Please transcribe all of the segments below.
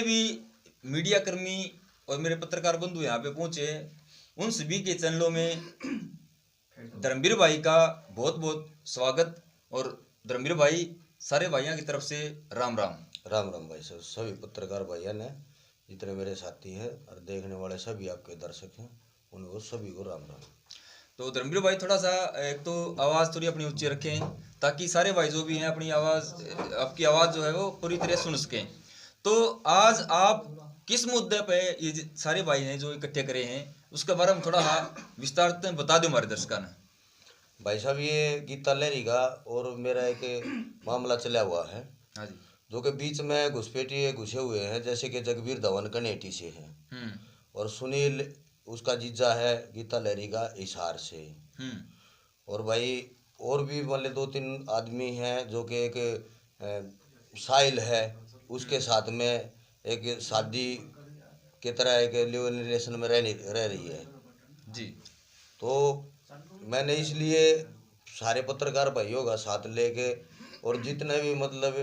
भी मीडिया कर्मी और मेरे पत्रकार बंधु यहाँ पे पहुंचे, उन सभी के चैनलों में धर्मवीर भाई का बहुत बहुत स्वागत। और धर्मवीर भाई, सारे भाइयों की तरफ से राम राम। राम राम भाई साहब, सभी पत्रकार भाइयों ने, जितने मेरे साथी हैं और देखने वाले सभी आपके दर्शक हैं, उनको सभी को राम राम। तो धर्मवीर भाई, थोड़ा सा एक तो आवाज़ थोड़ी अपनी ऊंची रखें ताकि सारे भाई जो भी हैं अपनी आवाज़, आपकी आवाज़ जो है वो पूरी तरह सुन सकें। तो आज आप किस मुद्दे पे ये सारे भाई हैं जो इकट्ठे करे हैं, उसके बारे में थोड़ा विस्तार से बता दो हमारे दर्शकों ने। भाई साहब, ये गीता लहरी का और मेरा एक मामला चला हुआ है। हाँ जी। जो कि बीच में घुसपैठी घुसे हुए हैं, जैसे कि जगबीर धवन कनेटी से हैं और सुनील उसका जीजा है गीता लहरी का हिसार से। और भाई और भी मतलब 2-3 आदमी हैं, जो कि एक साहिल है, उसके साथ में एक शादी की तरह एक लिव इन रिलेशन में रह रही है जी। तो मैंने इसलिए सारे पत्रकार भाइयों का साथ लेके और जितने भी मतलब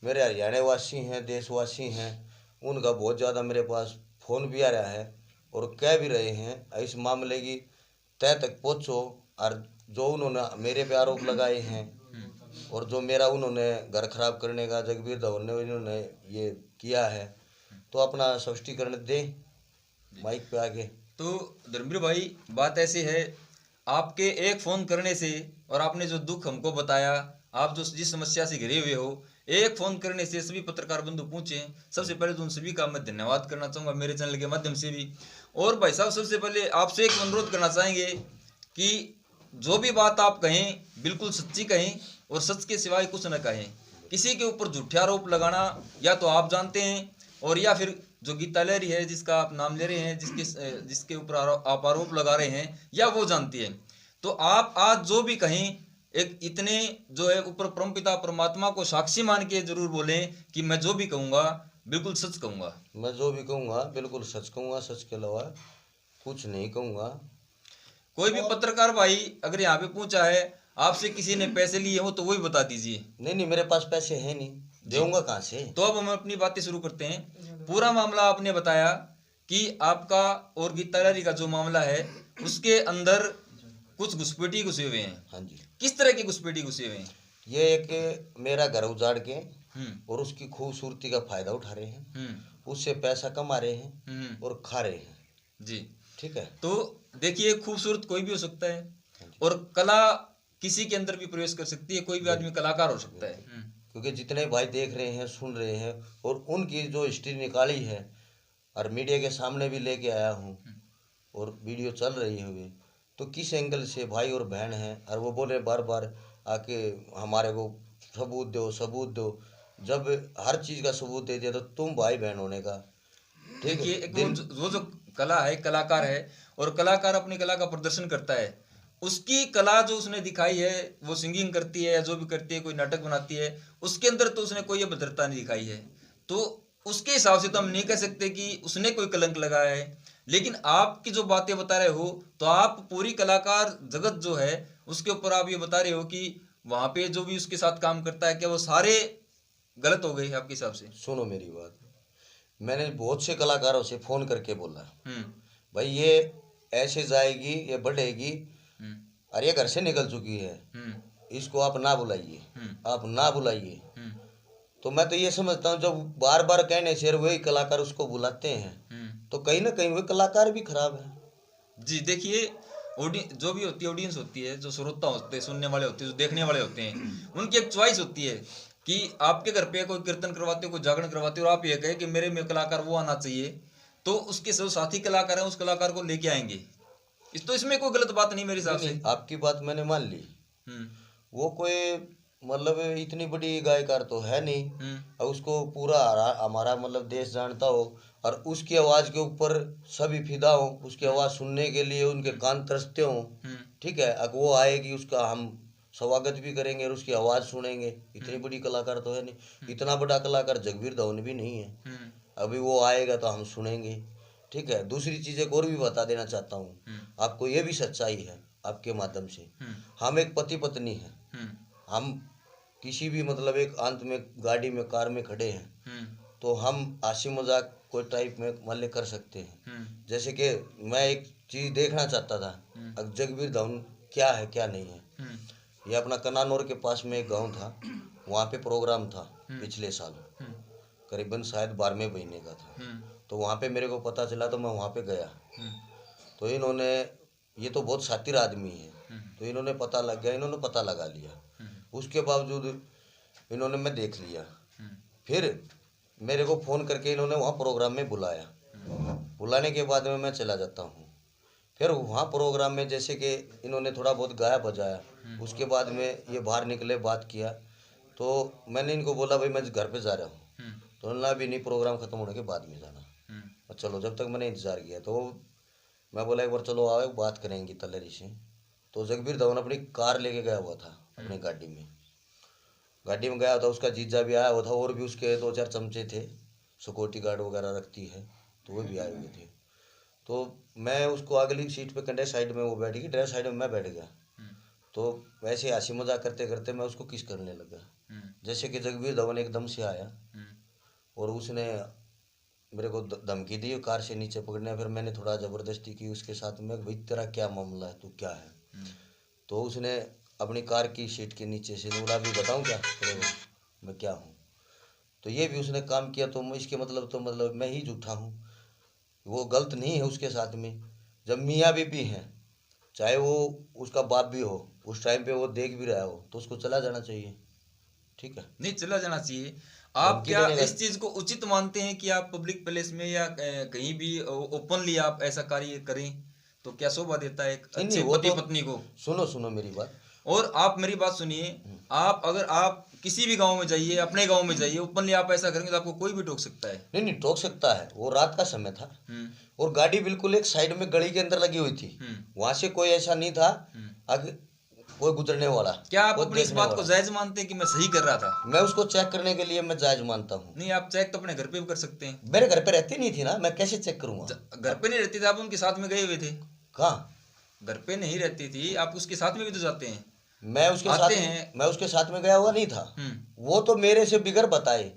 मेरे हरियाणा वासी हैं, देशवासी हैं, उनका बहुत ज़्यादा मेरे पास फ़ोन भी आ रहा है और कह भी रहे हैं इस मामले की तह तक पहुँचो। और जो उन्होंने मेरे पे आरोप लगाए हैं और जो मेरा उन्होंने घर खराब करने का जगबीर धवन ने इन्होंने ये किया है, तो अपना स्पष्टीकरण दें माइक पे आके। तो धर्मवीर भाई, बात ऐसी है, आपके एक फ़ोन करने से और आपने जो दुख हमको बताया, आप जो जिस समस्या से घिरे हुए हो, एक फ़ोन करने से सभी पत्रकार बंधु पूछे। सबसे पहले तो उन सभी का मैं धन्यवाद करना चाहूँगा मेरे चैनल के माध्यम से भी। और भाई साहब, सबसे पहले आपसे एक अनुरोध करना चाहेंगे कि जो भी बात आप कहें बिल्कुल सच्ची कहें और सच के सिवाय कुछ न कहें। किसी के ऊपर झूठे आरोप लगाना या तो आप जानते हैं, और या फिर जो गीता लहरी है जिसका आप नाम ले रहे हैं, जिसके ऊपर आप आरोप लगा रहे हैं, या वो जानती है। तो आप आज जो भी कहें, एक इतने जो है ऊपर परमपिता परमात्मा को साक्षी मान के जरूर बोलें कि मैं जो भी कहूँगा बिल्कुल सच कहूँगा। मैं जो भी कहूँगा बिल्कुल सच कहूँगा, सच के अलावा कुछ नहीं कहूँगा। कोई भी पत्रकार भाई अगर यहाँ पे पूछा है आपसे किसी ने पैसे लिए हो तो वही बता दीजिए। नहीं, मेरे पास पैसे हैं नहीं, देऊंगा कहाँ से। तो अब हम अपनी बातें शुरू करते हैं। पूरा मामला आपने बताया कि आपका और गीता लहरी का जो मामला है उसके अंदर कुछ घुसपैठी घुसे हुए हैं। हाँ जी। किस तरह की घुसपैठी घुसे हुए हैं? ये एक मेरा घर उजाड़ के और उसकी खूबसूरती का फायदा उठा रहे हैं, उससे पैसा कमा रहे हैं और खा रहे हैं जी। ठीक है। तो देखिए, खूबसूरत कोई भी हो सकता है और कला किसी के अंदर भी प्रवेश कर सकती है, कोई भी आदमी कलाकार हो सकता है। क्योंकि जितने भाई देख रहे हैं, सुन रहे हैं और उनकी जो हिस्ट्री निकाली है और मीडिया के सामने भी लेके आया हूँ और वीडियो चल रही है हुई, तो किस एंगल से भाई और बहन हैं और वो बोले बार बार आके हमारे को सबूत दो सबूत दो। जब हर चीज़ का सबूत दे दिया तो तुम भाई बहन होने का। देखिए, एक वो जो कला है, कलाकार है, और कलाकार अपनी कला का प्रदर्शन करता है। उसकी कला जो उसने दिखाई है, वो सिंगिंग करती है या जो भी करती है, कोई नाटक बनाती है, उसके अंदर तो उसने कोई अभद्रता नहीं दिखाई है। तो उसके हिसाब से तो हम नहीं कह सकते कि उसने कोई कलंक लगाया है। लेकिन आपकी जो बातें बता रहे हो, तो आप पूरी कलाकार जगत जो है उसके ऊपर आप ये बता रहे हो कि वहां पे जो भी उसके साथ काम करता है, क्या वो सारे गलत हो गए आपके हिसाब से? सुनो मेरी बात, मैंने बहुत से कलाकारों से फोन करके बोला भाई ये ऐसे जाएगी, ये बढ़ेगी और ये घर से निकल चुकी है, इसको आप ना बुलाइए, आप ना बुलाइए। तो मैं तो ये समझता हूँ जब बार बार कहने से वही कलाकार उसको बुलाते हैं तो कहीं ना कहीं वही कलाकार भी खराब है। जी। देखिए, जो भी होती है, ऑडियंस होती है, जो श्रोता होते हैं, सुनने वाले होते हैं, जो देखने वाले होते हैं, उनकी एक चॉइस होती है कि आपके घर पे कोई कीर्तन करवाते हो, कोई जागरण करवाते हो, और आप ये कहे कि मेरे में कलाकार वो आना चाहिए, तो उसके जो साथी कलाकार हैं उस कलाकार को लेके आएंगे। इसमें कोई गलत बात नहीं मेरे हिसाब से। आपकी बात मैंने मान ली। वो कोई मतलब इतनी बड़ी गायकार तो है नहीं और उसको पूरा हमारा मतलब देश जानता हो और उसकी आवाज़ के ऊपर सभी फिदा हो, उसकी आवाज़ सुनने के लिए उनके कान तरसते हों। ठीक है, अब वो आएगी, उसका हम स्वागत भी करेंगे और उसकी आवाज़ सुनेंगे। इतनी बड़ी कलाकार तो है नहीं, इतना बड़ा कलाकार जगबीर धवन भी नहीं है। अभी वो आएगा तो हम सुनेंगे। ठीक है। दूसरी चीज़ एक और भी बता देना चाहता हूँ आपको, ये भी सच्चाई है आपके माध्यम से। हम एक पति पत्नी हैं, हम किसी भी मतलब एक अंत में गाड़ी में कार में खड़े हैं तो हम हंसी मजाक कोई टाइप में मान कर सकते हैं। जैसे कि मैं एक चीज देखना चाहता था, अब जगबीर धवन क्या है क्या नहीं है। ये अपना कनानौर के पास में एक गांव था, वहाँ पे प्रोग्राम था पिछले साल, करीबन शायद 12वें महीने का था। तो वहाँ पे मेरे को पता चला तो मैं वहाँ पे गया। तो इन्होंने, ये तो बहुत शातिर आदमी है, तो इन्होंने पता लग गया, इन्होंने पता लगा लिया। उसके बावजूद इन्होंने, मैं देख लिया, फिर मेरे को फ़ोन करके इन्होंने वहाँ प्रोग्राम में बुलाया। बुलाने के बाद में मैं चला जाता हूँ। फिर वहाँ प्रोग्राम में जैसे कि इन्होंने थोड़ा बहुत गाया बजाया, उसके बाद में ये बाहर निकले, बात किया। तो मैंने इनको बोला भाई मैं घर पे जा रहा हूँ। तो उन्होंने भी नहीं, प्रोग्राम ख़त्म होने के बाद में जाना। और चलो, जब तक मैंने इंतज़ार किया तो मैं बोला एक बार चलो आओ बात करेंगे तलेरी से। तो जगबीर धवन अपनी कार लेके गया हुआ था, अपनी गाड़ी में गया था। उसका जीजा भी आया हुआ था, और भी उसके 2-4 चमचे थे, सिक्योरिटी गार्ड वगैरह रखती है, तो वो भी आए हुए थे। तो मैं उसको अगली सीट पे, कंडे साइड में वो बैठ गई, ड्राइवर साइड में मैं बैठ गया। तो वैसे हंसी मजाक करते करते मैं उसको किस करने लगा। जैसे कि जगबीर धवन एकदम से आया और उसने मेरे को धमकी दी कार से नीचे पकड़ने। फिर मैंने थोड़ा ज़बरदस्ती की उसके साथ में, भाई तेरा क्या मामला है, तू क्या है। तो उसने अपनी कार की सीट के नीचे से बोला, भी बताऊँ क्या तेरे को मैं क्या हूँ। तो ये भी उसने काम किया। तो इसके मतलब मैं ही झूठा हूँ, वो गलत नहीं है उसके साथ में। जब मियाँ बीबी हैं, चाहे वो उसका बाप भी हो, उस टाइम पे वो देख भी रहा हो, तो उसको चला जाना चाहिए। ठीक है, नहीं चला जाना चाहिए। आप क्या इस चीज को उचित मानते हैं कि आप पब्लिक प्लेस में या कहीं भी ओपनली आप ऐसा कार्य करें, तो क्या शोभा देता है एक अच्छे पति पत्नी को? सुनो मेरी बात, और आप मेरी बात सुनिए। आप अगर आप किसी भी गांव में जाइए, अपने गांव में जाइए, ओपनली आप ऐसा करेंगे तो आपको कोई भी टोक सकता है। नहीं टोक सकता है। वो रात का समय था और गाड़ी बिल्कुल एक साइड में गली के अंदर लगी हुई थी, वहां से कोई ऐसा नहीं था आगे कोई गुजरने वाला। क्या आप अपनी इस बात को जायज मानते हैं कि मैं सही कर रहा था? मैं उसको चेक करने के लिए मैं जायज मानता हूँ। नहीं, आप चेक तो अपने घर पे भी कर सकते हैं। मेरे घर पे रहती नहीं थी ना, मैं कैसे चेक करूंगा? घर पे नहीं रहती थी, आप उनके साथ में गए हुए थे। कहाँ? घर पे नहीं रहती थी, आप उसके साथ में भी तो जाते हैं। मैं उसके साथ में गया हुआ नहीं था। वो तो मेरे से बिगर बताए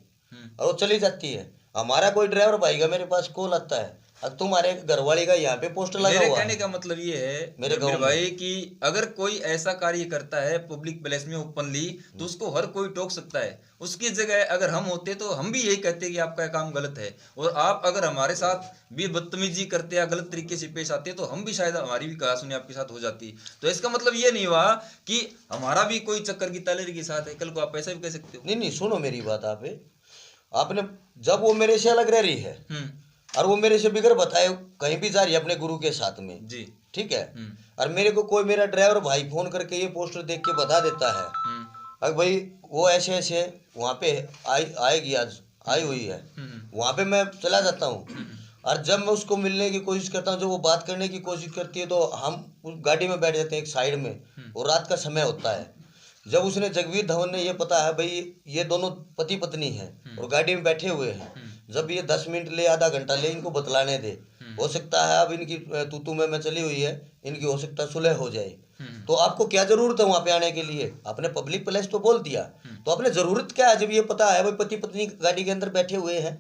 और वो चली जाती है। हमारा कोई ड्राइवर भाई का मेरे पास कॉल आता है, अब तुम्हारे घर वाले का यहाँ पे पोस्टर लगा हुआ है। मेरे कहने का मतलब ये है मेरे भाई कि अगर कोई ऐसा कार्य करता है पब्लिक प्लेस में ओपनली, तो उसको हर कोई टोक सकता है। उसकी जगह अगर हम होते तो हम भी यही कहते कि आपका काम गलत है। और आप अगर हमारे साथ भी बदतमीजी करते या गलत तरीके से पेश आते तो हम भी शायद, हमारी भी कहा सुनी आपके साथ हो जाती। तो इसका मतलब ये नहीं हुआ कि हमारा भी कोई चक्कर की तलेरी के साथ है, कल को आप ऐसा भी कह सकते हो। नहीं सुनो मेरी बात, आपने जब वो मेरे से अलग रह रही है और वो मेरे से बिगर बताए कहीं भी जा रही है अपने गुरु के साथ में जी, ठीक है, और मेरे को कोई मेरा ड्राइवर भाई फोन करके ये पोस्टर देख के बता देता है अगर भाई वो ऐसे ऐसे वहाँ पे आएगी, आज आई हुई है, वहाँ पे मैं चला जाता हूँ। और जब मैं उसको मिलने की कोशिश करता हूँ, जब वो बात करने की कोशिश करती है, तो हम उस गाड़ी में बैठ जाते हैं एक साइड में, और रात का समय होता है। जब उसने जगबीर धवन ने ये पता है भाई ये दोनों पति पत्नी हैं और गाड़ी में बैठे हुए हैं, जब ये 10 मिनट ले, आधा घंटा ले, इनको बतलाने दे, हो सकता है अब इनकी तू में चली हुई है, इनकी हो सकता है सुलह हो जाए। तो आपको क्या जरूरत है वहां पे आने के लिए? आपने पब्लिक प्लेस तो बोल दिया, तो आपने जरूरत क्या है जब ये पता है भाई पति पत्नी गाड़ी के अंदर बैठे हुए हैं?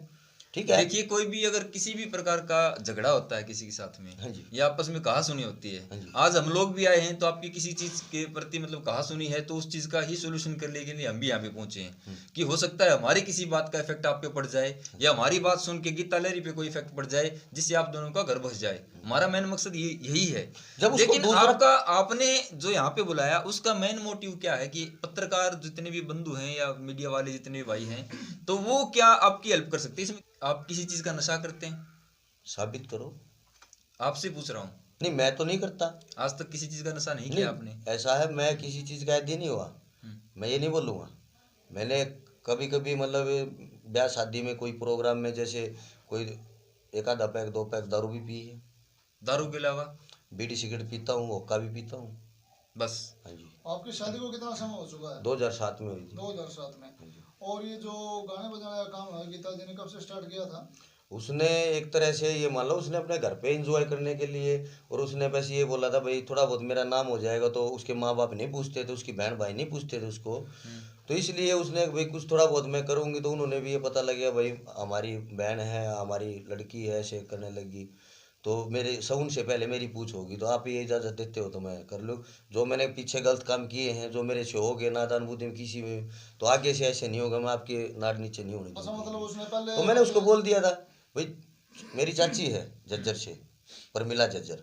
ठीक है, देखिए कोई भी अगर किसी भी प्रकार का झगड़ा होता है किसी के साथ में, या आपस में कहा सुनी होती है, आज हम लोग भी आए हैं तो आपकी किसी चीज के प्रति मतलब कहा सुनी है, तो उस चीज का ही सोल्यूशन करने के लिए हम भी यहाँ पे पहुंचे हैं कि हो सकता है हमारी किसी बात का इफेक्ट आप पे पड़ जाए, या हमारी बात सुन के गीता लहरी पे कोई इफेक्ट पड़ जाए जिससे आप दोनों का घर बस जाए। हमारा मेन मकसद यही है। लेकिन आपका, आपने जो यहाँ पे बुलाया उसका मेन मोटिव क्या है कि पत्रकार जितने भी बंधु हैं या मीडिया वाले जितने भी भाई हैं, तो वो क्या आपकी हेल्प कर सकते हैं इसमें? आप किसी चीज का नशा करते हैं? साबित करो। आपसे पूछ रहा हूँ। नहीं मैं तो नहीं करता, आज तक किसी चीज का नशा नहीं किया आपने? ऐसा है, मैं किसी चीज का आदी नहीं हुआ, मैं ये नहीं बोलूँगा। मैंने कभी कभी मतलब ब्याह शादी में कोई प्रोग्राम में जैसे कोई एक आधा पैक 2 पैक दारू भी पी है। दारू के अलावा बीड़ी सिगरेट पीता हूँ, हुक्का भी पीता हूँ, बस। हाँ जी। आपकी शादी को कितना समय हो चुका है? 2007 में हुई थी। 2007 में। और ये जो गाने बजाने का काम है गीता जी ने कब से स्टार्ट किया था? उसने एक तरह से ये मान लो उसने अपने घर पे एंजॉय करने के लिए, और उसने बस ये बोला था भाई थोड़ा बहुत मेरा नाम हो जाएगा, तो उसके माँ बाप नहीं पूछते थे, उसकी बहन भाई नहीं पूछते थे उसको, तो इसलिए उसने भाई कुछ थोड़ा बहुत मैं करूँगी, तो उन्होंने भी ये पता लग गया भाई हमारी बहन है, हमारी लड़की है, ऐसे करने लगी, तो मेरे सगुन से पहले मेरी पूछ होगी, तो आप ये इजाज़त देते हो तो मैं कर लूँ। जो मैंने पीछे गलत काम किए हैं, जो मेरे से हो गए नादान बुद्धि में किसी में, तो आगे से ऐसे नहीं होगा, मैं आपके नाड़ नीचे नहीं होने अच्छा दूंगा। मतलब उसने पहले तो मैंने उसको बोल दिया था भाई, मेरी चाची है जज्जर से, परमिला जज्जर,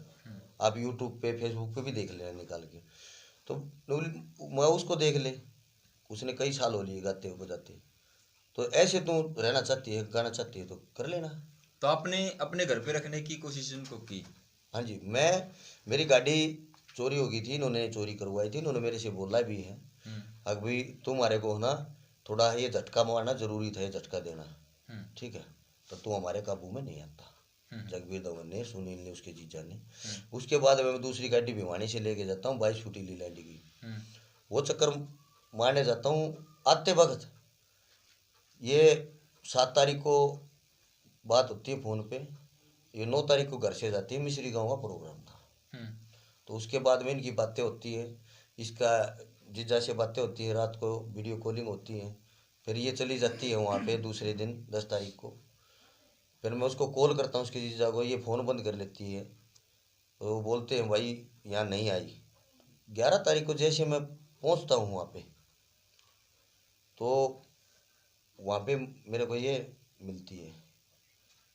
आप यूट्यूब पे फेसबुक पे भी देख लेना निकाल के, तो मैं उसको देख ले, उसने कई साल हो लिए गाते बजाते, तो ऐसे तू रहना चाहती है, गाना चाहती है तो कर लेना। तो आपने अपने घर पे रखने की कोशिश उनको की? हाँ जी, मेरी गाड़ी चोरी हो गई थी, इन्होंने चोरी करवाई थी, इन्होंने मेरे से बोला भी है अभी तुम्हारे को ना थोड़ा ये झटका मारना जरूरी था, ये झटका देना, ठीक है, तो तू हमारे काबू में नहीं आता। जगबीर धवन ने, सुनील ने, उसके जीजा ने। उसके बाद मैं दूसरी गाड़ी भिवानी से लेके जाता हूँ 22 फुटी लीलैंड की, वो चक्कर मारने जाता हूँ। आते वक्त ये 7 तारीख को बात होती है फ़ोन पे, ये 9 तारीख को घर से जाती है, मिश्री गांव का प्रोग्राम था, तो उसके बाद में इनकी बातें होती है, इसका जीजा से बातें होती है, रात को वीडियो कॉलिंग होती है, फिर ये चली जाती है वहाँ पे दूसरे दिन 10 तारीख को, फिर मैं उसको कॉल करता हूँ उसके जीजा को, ये फ़ोन बंद कर लेती है, तो वो बोलते हैं भाई यहाँ नहीं आई। 11 तारीख को जैसे मैं पहुँचता हूँ वहाँ पे, तो वहाँ पे मेरे को ये मिलती है,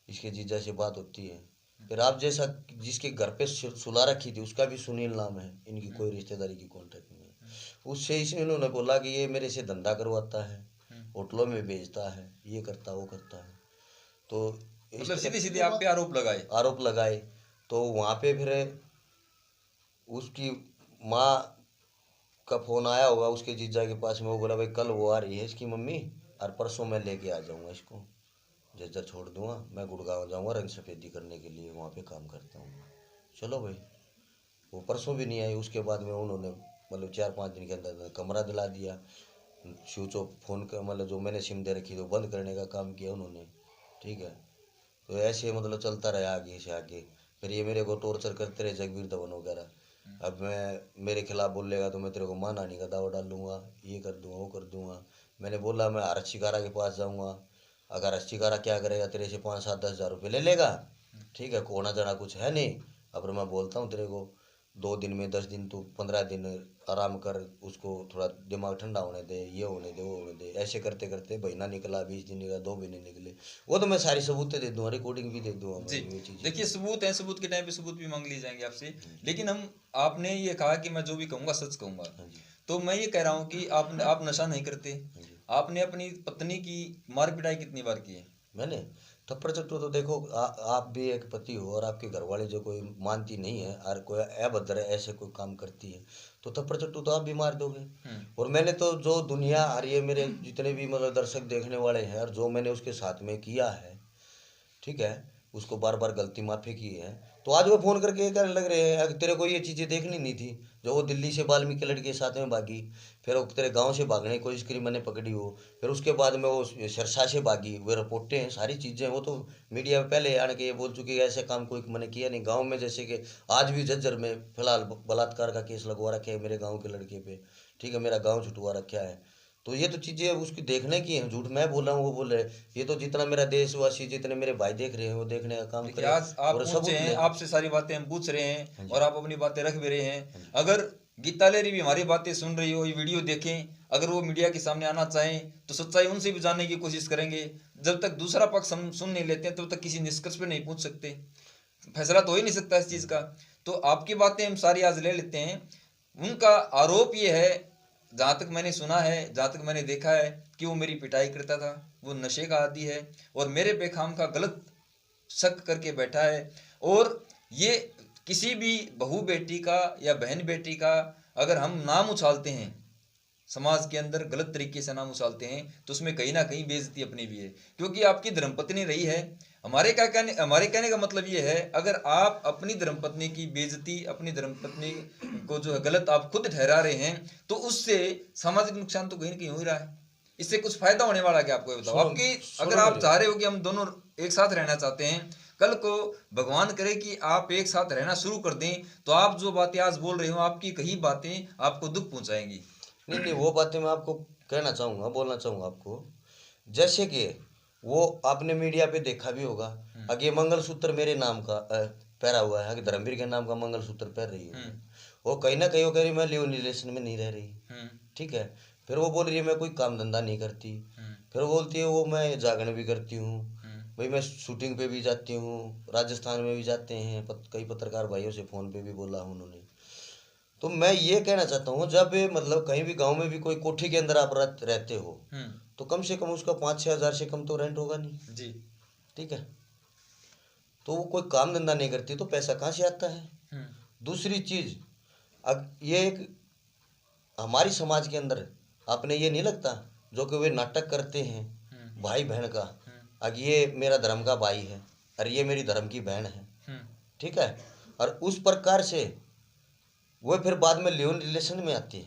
इसके जीजा से बात होती है, फिर आप जैसा जिसके घर पे सुला रखी थी उसका भी सुनील नाम है, इनकी कोई रिश्तेदारी की कॉन्टेक्ट नहीं है, उससे इसे इन्होंने बोला कि ये मेरे से धंधा करवाता है, होटलों में भेजता है, ये करता वो करता है, तो मतलब सीधे सीधे आप पे आरोप लगाए। तो वहाँ पे फिर उसकी माँ का फ़ोन आया होगा उसके जीजा के पास में, वो बोला भाई कल वो आ रही है इसकी मम्मी, और परसों मैं लेके आ जाऊँगा इसको, जज्जर छोड़ दूँगा, मैं गुड़गांव जाऊँगा रंग सफ़ेदी करने के लिए, वहाँ पे काम करता हूँ। चलो भाई, वो परसों भी नहीं आई। उसके बाद में उन्होंने मतलब 4-5 दिन के अंदर कमरा दिला दिया, स्विच ऑफ फ़ोन का, मतलब जो मैंने सिम दे रखी तो बंद करने का काम किया उन्होंने, ठीक है। तो ऐसे मतलब चलता रहा आगे से आगे, फिर ये मेरे को टॉर्चर करते रहे जगबीर धवन वगैरह, अब मैं मेरे खिलाफ बोलेगा तो मैं तेरे को मानहानि का दावा डाल दूंगा, ये कर दूंगा वो कर दूंगा। मैंने बोला मैं हर शिकारा के पास जाऊंगा, अगर शिकारा क्या करेगा, तेरे से 5-7-10 हज़ार रुपये ले लेगा, ठीक है, कोना जाना कुछ है नहीं। अब मैं बोलता हूँ तेरे को 2 दिन में 10 दिन, तू 15 दिन आराम कर, उसको थोड़ा दिमाग ठंडा होने दे, ये होने दे वो होने दे, ऐसे करते करते महीना निकला, 20 दिन निकला, 2 महीने निकले, वो तो मैं सारी सबूत दे दूँगा, रिकॉर्डिंग भी दे दूँगा जी। ये चीज़। देखिए सबूत है, सबूत के टाइम पे सबूत भी मांग ली जाएंगे आपसे, लेकिन हम आपने ये कहा कि मैं जो भी कहूँगा सच कहूँगा, तो मैं ये कह रहा हूँ कि आप नशा नहीं करते, आपने अपनी पत्नी की मार पिटाई कितनी बार की है? मैंने थप्पड़ चट्टू तो देखो, आप भी एक पति हो और आपके घर वाले जो कोई मानती नहीं है और कोई अभद्र ऐसे कोई काम करती है, तो थप्पड़ चट्टू तो आप भी मार दोगे। और मैंने तो जो दुनिया और ये मेरे जितने भी मतलब दर्शक देखने वाले हैं, और जो मैंने उसके साथ में किया है, ठीक है, उसको बार बार गलती माफ़ी की है, तो आज वो फ़ोन करके कहने लग रहे हैं अगर तेरे को ये चीज़ें देखनी नहीं थी, जो वो दिल्ली से वाल्मीकि लड़के के साथ में भागी, फिर वो तेरे गांव से भागने की कोशिश करी, मैंने पकड़ी हो, फिर उसके बाद में वो सिरसा से भागी, वो रिपोर्टें हैं, सारी चीज़ें, वो तो मीडिया में पहले आने के ये बोल चुकी है ऐसे काम कोई मैंने किया नहीं गाँव में। जैसे कि आज भी झज्जर में फिलहाल बलात्कार का केस लगवा रखे है मेरे गाँव के लड़के पे, ठीक है, मेरा गाँव छुटवा रखा है। तो ये तो चीज़ें उसकी देखने की हैं, झूठ मैं बोल रहा हूँ वो बोल रहे हैं, ये तो जितना मेरा देशवासी जितने मेरे भाई देख रहे हैं वो देखने का काम करें। आज आप और पूछे हैं, आपसे सारी बातें हम पूछ रहे हैं और आप अपनी बातें रख भी रहे हैं। अगर गीता लेरी भी हमारी बातें सुन रही हो, ये वीडियो देखें, अगर वो मीडिया के सामने आना चाहें तो सच्चाई उनसे भी जानने की कोशिश करेंगे। जब तक दूसरा पक्ष हम सुन नहीं लेते हैं तब तक किसी निष्कर्ष पे नहीं पहुंच सकते, फैसला तो हो ही नहीं सकता इस चीज़ का। तो आपकी बातें हम सारी आज ले लेते हैं। उनका आरोप ये है, जहाँ तक मैंने सुना है, जहाँ तक मैंने देखा है, कि वो मेरी पिटाई करता था, वो नशे का आदी है और मेरे पे खाम का गलत शक करके बैठा है। और ये किसी भी बहू बेटी का या बहन बेटी का अगर हम नाम उछालते हैं, समाज के अंदर गलत तरीके से नाम उछालते हैं, तो उसमें कहीं ना कहीं बेइज्जती अपनी भी है, क्योंकि आपकी धर्मपत्नी रही है। हमारे कहने का मतलब ये है, अगर आप अपनी धर्मपत्नी की बेइज्जती, अपनी धर्मपत्नी को जो है गलत आप खुद ठहरा रहे हैं, तो उससे सामाजिक नुकसान तो कहीं ना कहीं हो ही रहा है। इससे कुछ फायदा होने वाला क्या, आपको ये बताओ। आपकी अगर आप चाह रहे हो कि हम दोनों एक साथ रहना चाहते हैं, कल को भगवान करे कि आप एक साथ रहना शुरू कर दें, तो आप जो बातें आज बोल रहे हो, आपकी कई बातें आपको दुख पहुंचाएंगी। नहीं, वो बातें मैं आपको कहना चाहूँगा, बोलना चाहूँगा आपको, जैसे कि वो आपने मीडिया पे देखा भी होगा, आगे मंगलसूत्र मेरे नाम का पहरा हुआ है, आगे धर्मवीर के नाम का मंगलसूत्र पहन रही है, वो कहीं ना कहीं वो कह रही मैं लिव रिलेशन में नहीं रह रही, ठीक है। फिर वो बोल रही है मैं कोई काम धंधा नहीं करती, फिर वो बोलती है वो मैं जागरण भी करती हूँ, भाई मैं शूटिंग पे भी जाती हूँ, राजस्थान में भी जाते हैं, कई पत्रकार भाइयों से फ़ोन पे भी बोला उन्होंने। तो मैं ये कहना चाहता हूँ, जब मतलब कहीं भी गांव में भी कोई कोठी के अंदर आप रहते हो, तो कम से कम उसका 5-6 हज़ार से कम तो रेंट होगा नहीं जी, ठीक है। तो वो कोई काम धंधा नहीं करती तो पैसा कहाँ से आता है। दूसरी चीज़, अब ये एक हमारी समाज के अंदर आपने ये नहीं लगता जो कि वे नाटक करते हैं भाई बहन का, अब ये मेरा धर्म का भाई है और ये मेरी धर्म की बहन है, ठीक है, और उस प्रकार से वो फिर बाद में लिव इन रिलेशन में आती है।